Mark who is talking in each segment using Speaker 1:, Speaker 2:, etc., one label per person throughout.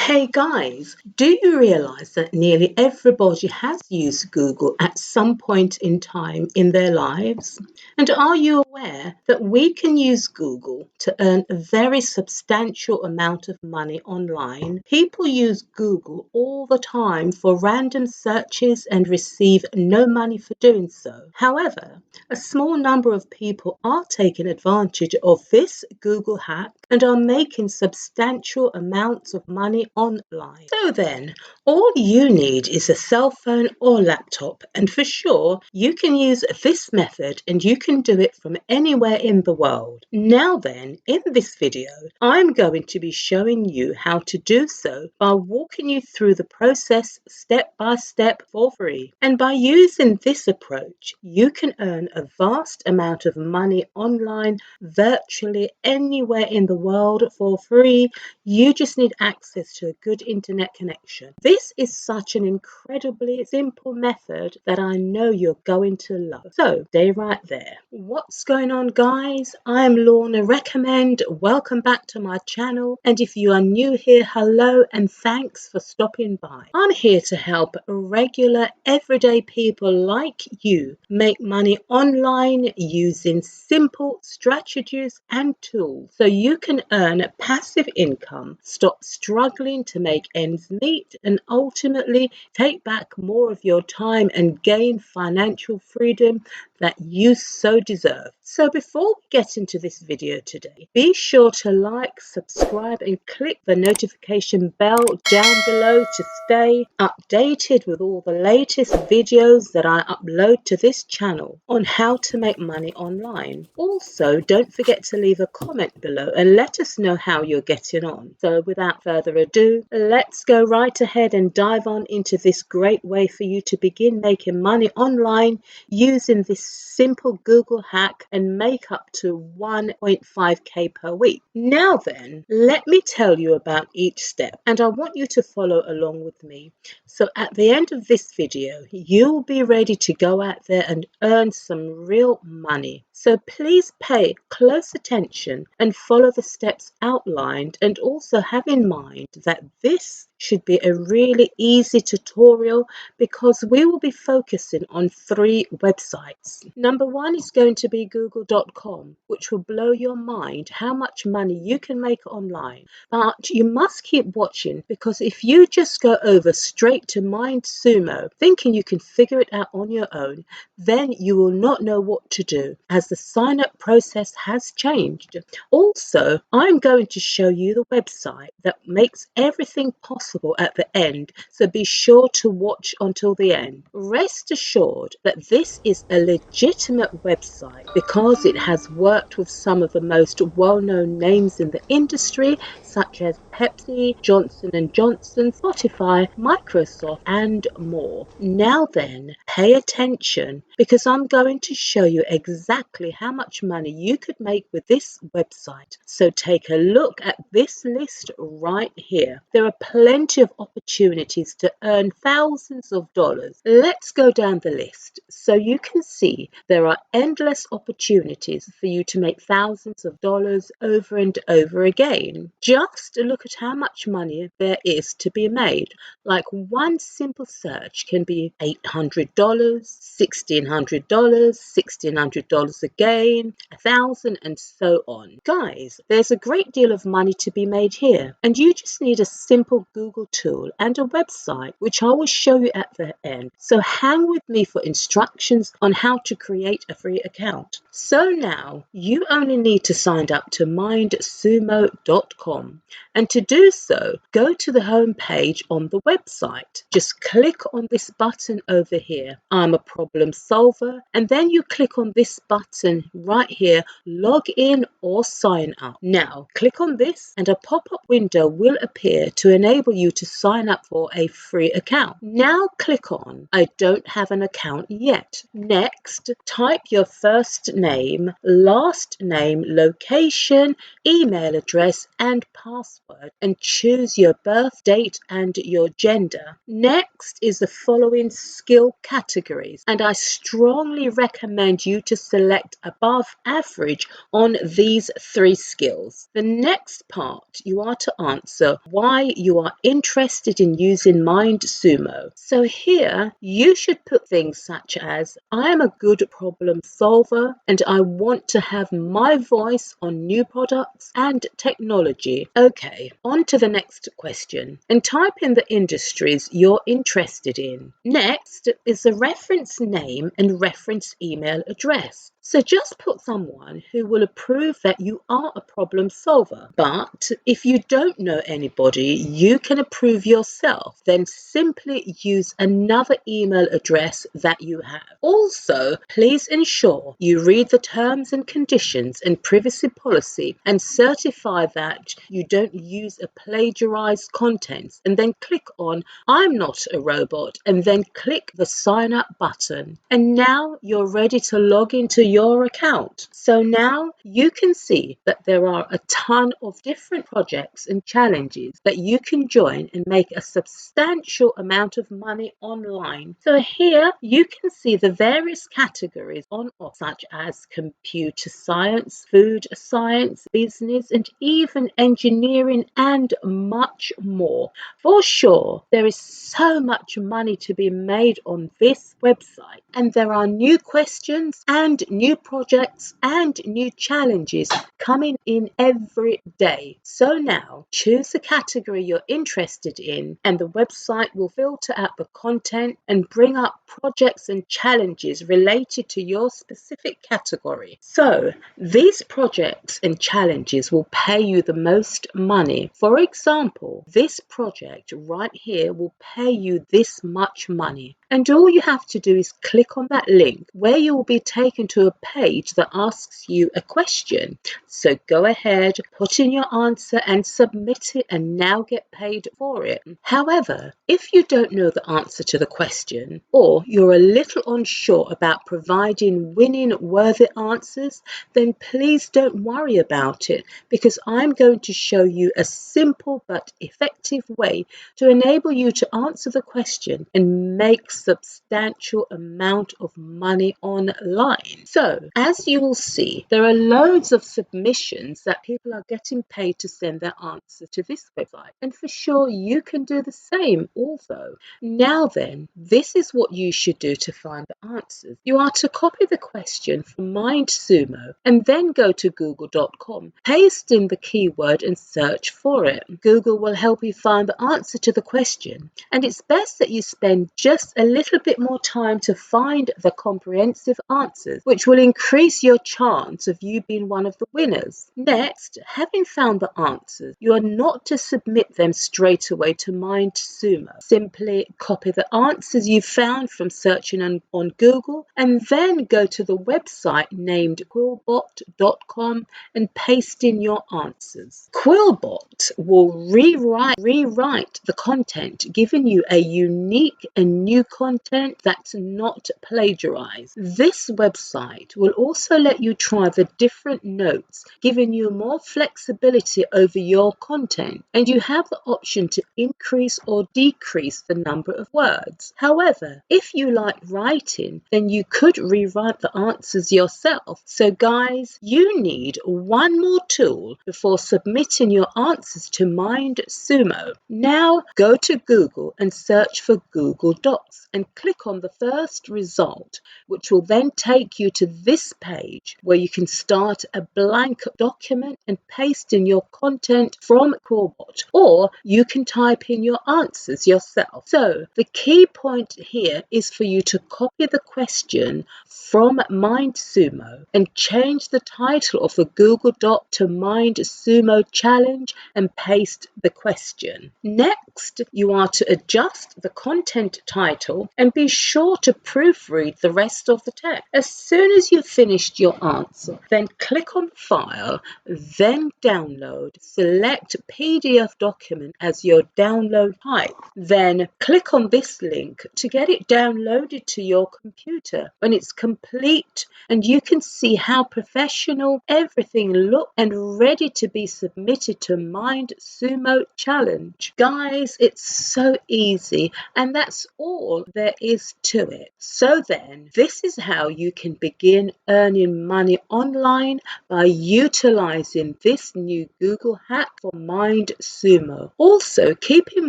Speaker 1: Hey guys, do you realize that nearly everybody has used Google at some point in time in their lives? And are you aware that we can use Google to earn a very substantial amount of money online? People use Google all the time for random searches and receive no money for doing so. However, a small number of people are taking advantage of this Google hack and are making substantial amounts of money online. So then, all you need is a cell phone or laptop, and for sure, you can use this method and you can do it from anywhere in the world. Now then, in this video, I'm going to be showing you how to do so by walking you through the process step by step for free. And by using this approach, you can earn a vast amount of money online virtually anywhere in the world for free. You just need access to a good internet connection. This is such an incredibly simple method that I know you're going to love. So stay right there. What's going on, guys? I'm Lorna Recommend. Welcome back to my channel, and if you are new here, hello and thanks for stopping by. I'm here to help regular everyday people like you make money online using simple strategies and tools so you can earn passive income, stop struggling to make ends meet, and ultimately take back more of your time and gain financial freedom that you so deserve. So before we get into this video today, be sure to like, subscribe and click the notification bell down below to stay updated with all the latest videos that I upload to this channel on how to make money online. Also, don't forget to leave a comment below and let us know how you're getting on. So without further ado, let's go right ahead and dive on into this great way for you to begin making money online using this simple Google hack and make up to 1.5k per week. Now then, let me tell you about each step, and I want you to follow along with me. So at the end of this video, you'll be ready to go out there and earn some real money. So please pay close attention and follow the steps outlined, and also have in mind that this should be a really easy tutorial because we will be focusing on 3 websites. Number 1 is going to be google.com, which will blow your mind how much money you can make online. But you must keep watching, because if you just go over straight to MindSumo thinking you can figure it out on your own, then you will not know what to do, as the sign up process has changed. Also, I'm going to show you the website that makes everything possible at the end, so be sure to watch until the end. Rest assured that this is a legitimate website because it has worked with some of the most well-known names in the industry, such as Pepsi, Johnson & Johnson, Spotify, Microsoft, and more. Now then, pay attention, because I'm going to show you exactly how much money you could make with this website. So take a look at this list right here. There are plenty of opportunities to earn thousands of dollars. Let's go down the list so you can see there are endless opportunities for you to make thousands of dollars over and over again. Just look at how much money there is to be made. Like one simple search can be $800, $1,600, $1,600 again, $1,000, and so on. Guys, there's a great deal of money to be made here, and you just need a simple Google tool and a website, which I will show you at the end. So hang with me for instructions on how to create a free account. So now you only need to sign up to MindSumo.com, and to do so, go to the home page on the website. Just click on this button over here, I'm a problem solver, and then you click on this button right here, log in or sign up. Now click on this and a pop-up window will appear to enable you to sign up for a free account. Now click on I don't have an account yet. Next, Next, type your first name, last name, location, email address and password, and choose your birth date and your gender. Next is the following skill categories, and I strongly recommend you to select above average on these 3 skills. The next part, you are to answer why you are interested in using MindSumo. So here you should put things such as, I am a good problem solver and I want to have my voice on new products and technology. Okay, on to the next question, and type in the industries you're interested in. Next is the reference name and reference email address. So just put someone who will approve that you are a problem solver. But if you don't know anybody you can approve yourself, then simply use another email address that you have. Also, please ensure you read the terms and conditions and privacy policy and certify that you don't use a plagiarized content, and then click on I'm not a robot and then click the sign up button. And now you're ready to log into your account. So now you can see that there are a ton of different projects and challenges that you can join and make a substantial amount of money online. So here you can see the various categories on offer, such as computer science, food science, business, and even engineering, and much more. For sure, there is so much money to be made on this website, and there are new questions and new projects and new challenges coming in every day. So now choose the category you're interested in, and the website will filter out the content and bring up projects and challenges related to your specific category. So these projects and challenges will pay you the most money. For example, this project right here will pay you this much money. And all you have to do is click on that link where you will be taken to a page that asks you a question. So go ahead, put in your answer and submit it, and now get paid for it. However, if you don't know the answer to the question, or you're a little unsure about providing winning worthy answers, then please don't worry about it, because I'm going to show you a simple but effective way to enable you to answer the question and make substantial amount of money online. So as you will see, there are loads of submissions that people are getting paid to send their answers to this website, and for sure you can do the same also. Now then, this is what you should do to find the answers. You are to copy the question from MindSumo and then go to google.com, paste in the keyword and search for it. Google will help you find the answer to the question, and it's best that you spend just a little bit more time to find the comprehensive answers, which will increase your chance of you being one of the winners. Next, having found the answers, you are not to submit them straight away to MindSumo. Simply copy the answers you found from searching on Google and then go to the website named quillbot.com and paste in your answers. Quillbot will rewrite the content, giving you a unique and new content that's not plagiarized. This website will also let you try the different notes, giving you more flexibility over your content, and you have the option to increase or decrease the number of words. However, if you like writing, then you could rewrite the answers yourself. So guys, you need one more tool before submitting your answers to MindSumo. Now go to Google and search for Google Docs and click on the first result, which will then take you to this page where you can start a blank document and paste in your content from Quillbot, or you can type in your answers yourself. So the key point here is for you to copy the question from MindSumo and change the title of the Google Doc to MindSumo Challenge and paste the question. Next, you are to adjust the content title Google and be sure to proofread the rest of the text. As soon as you've finished your answer, then click on File, then Download. Select PDF document as your download type. Then click on this link to get it downloaded to your computer. When it's complete and you can see how professional everything looks and ready to be submitted to MindSumo Challenge. Guys, it's so easy, and that's all there is to it. So then, this is how you can begin earning money online by utilizing this new Google hack for MindSumo. Also, keep in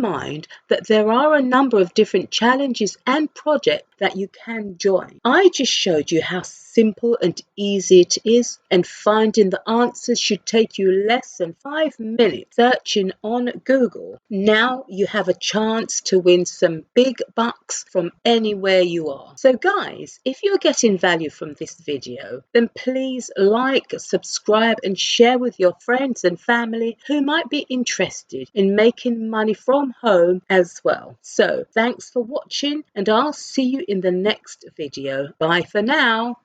Speaker 1: mind that there are a number of different challenges and projects that you can join. I just showed you how simple and easy it is, and finding the answers should take you less than 5 minutes searching on Google. Now you have a chance to win some big bucks from anywhere you are. So guys, if you're getting value from this video, then please like, subscribe and share with your friends and family who might be interested in making money from home as well. So thanks for watching, and I'll see you in the next video. Bye for now.